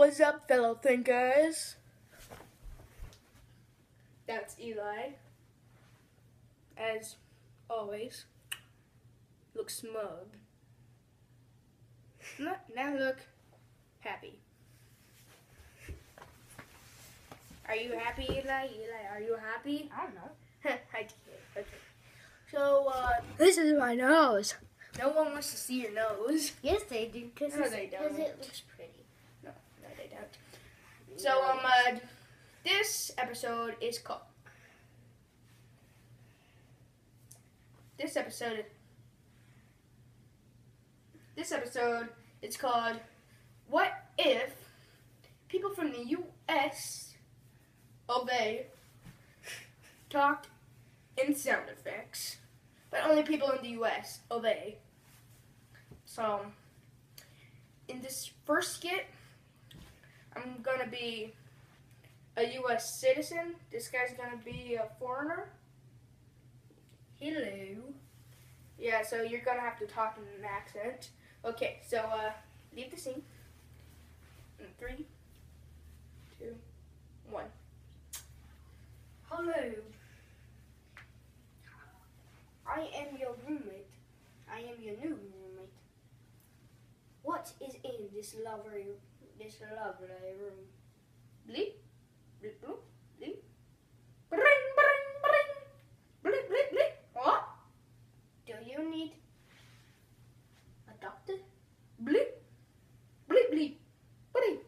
What's up, fellow thinkers? That's Eli. As always, look smug. Now look happy. Are you happy, Eli? Eli, are you happy? I don't know. I did. Okay. So, This is my nose. no one wants to see your nose. Yes, they do, because No, they don't. it looks pretty. No, they don't. So, this episode is called. This episode is called "What If People from the U.S. of A. talked in sound effects, but only people in the U.S. of A." So, in this first skit, I'm gonna be a U.S. citizen. This guy's gonna be a foreigner. Hello. Yeah, so you're gonna have to talk in an accent. Okay, so leave the scene. In 3, 2, 1. Hello. I am your roommate. I am your new roommate. What is in this lovely room? Bleep, bleep, bloop, bleep. Bring, bring, bring. Bleep, bleep, bleep. What? Do you need a doctor? Bleep, bleep, bleep. Bleep,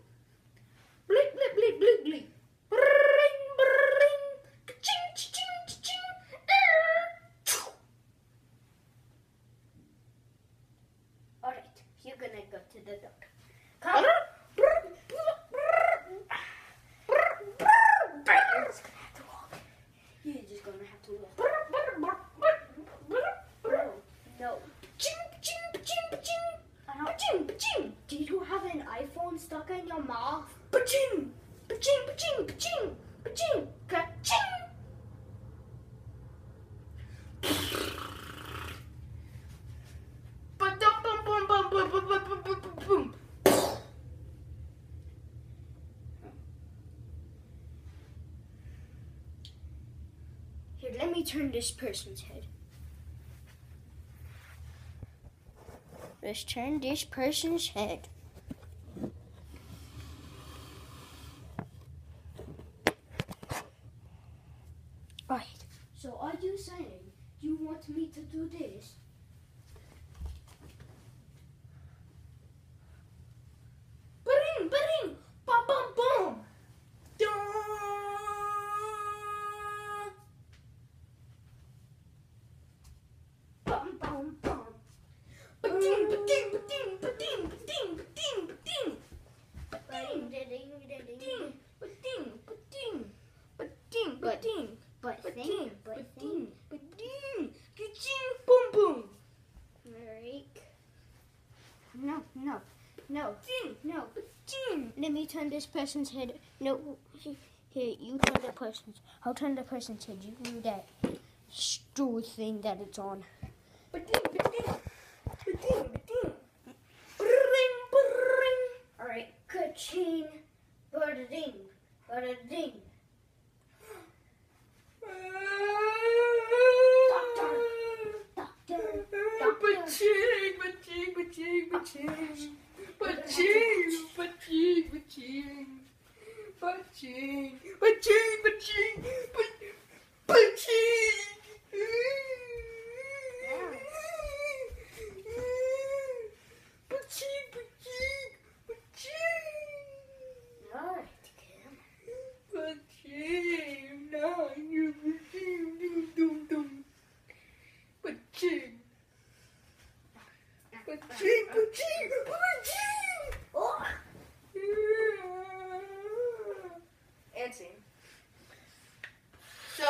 bleep, bleep, bleep, bleep, bleep. Bring, bring. Ka-ching, cha-ching, cha-ching. Alright, you're gonna go to the doctor. Come. You're just gonna have to walk. No. Do you have an iPhone stuck in your mouth? Ba-ching, ba-ching, ba-ching, ba-ching, ba-ching, ka-ching. Ba-dum-bum-bum-bum-bum-bum-bum-bum-bum. Here, let me turn this person's head. Let's turn this person's head. Alright, so are you saying you want me to do this? Ba-ding, ba-ding, bum-bum-bum. Bum, bum, bum. Ba-ding, ba-ding, ba-ding, ba-ding, ba-ding, ba-ding, ba-ding. Ding, ding, ding, ding, ding. Ba-ding, ba-ding, ba-ding, ba-ding, But ba-ding, but ba-ding, ba-ding, ka-ching, boom, boom. Rick. No. Ding, No. ding. Let me turn this person's head. No. Here, you turn the person's. I'll turn the person's head. You do that stool thing that it's on. Ba-ding, ba-ding, ba-ding, ba-ding. Ba-ring, ba-ring. Alright. Ka-ching. Ba-da-ding. Ba-da-ding. Doctor. Ba-ching, ba-ching, ba-ching, ba-ching. Ba-ching, ba-ching, ba-ching. Ba-ching, ba-ching, ba-ching, ba-ching. Ba-ching, ba-ching, ba-ching. Alright, Kim. Ba-ching, now you ba-ching, dum-dum-dum. Ba-ching. Ba-ching, ba-ching, ba-ching. Oh. And scene. So,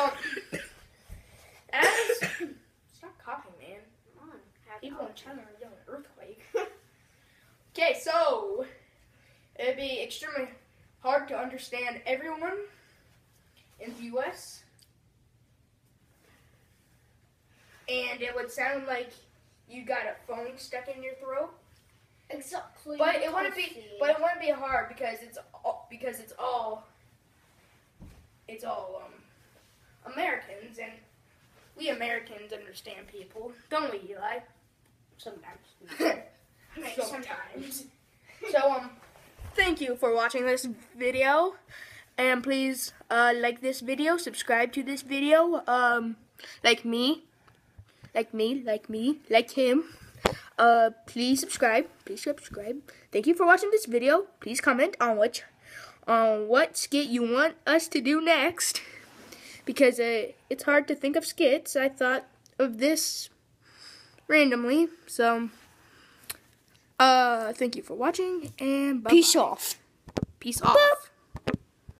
stop coughing, man. Come on. People in China are getting an earthquake. Okay, so it'd be extremely hard to understand everyone in the U.S. And it would sound like you got a phone stuck in your throat. Exactly. But it wouldn't be hard because it's all Americans, and we Americans understand people, don't we, Eli? Sometimes. Sometimes. So thank you for watching this video, and please like this video, subscribe to this video, like him. Please subscribe. Thank you for watching this video. Please comment on what skit you want us to do next, because it's hard to think of skits. I thought of this randomly. So thank you for watching, and bye-bye. Peace off. Peace off.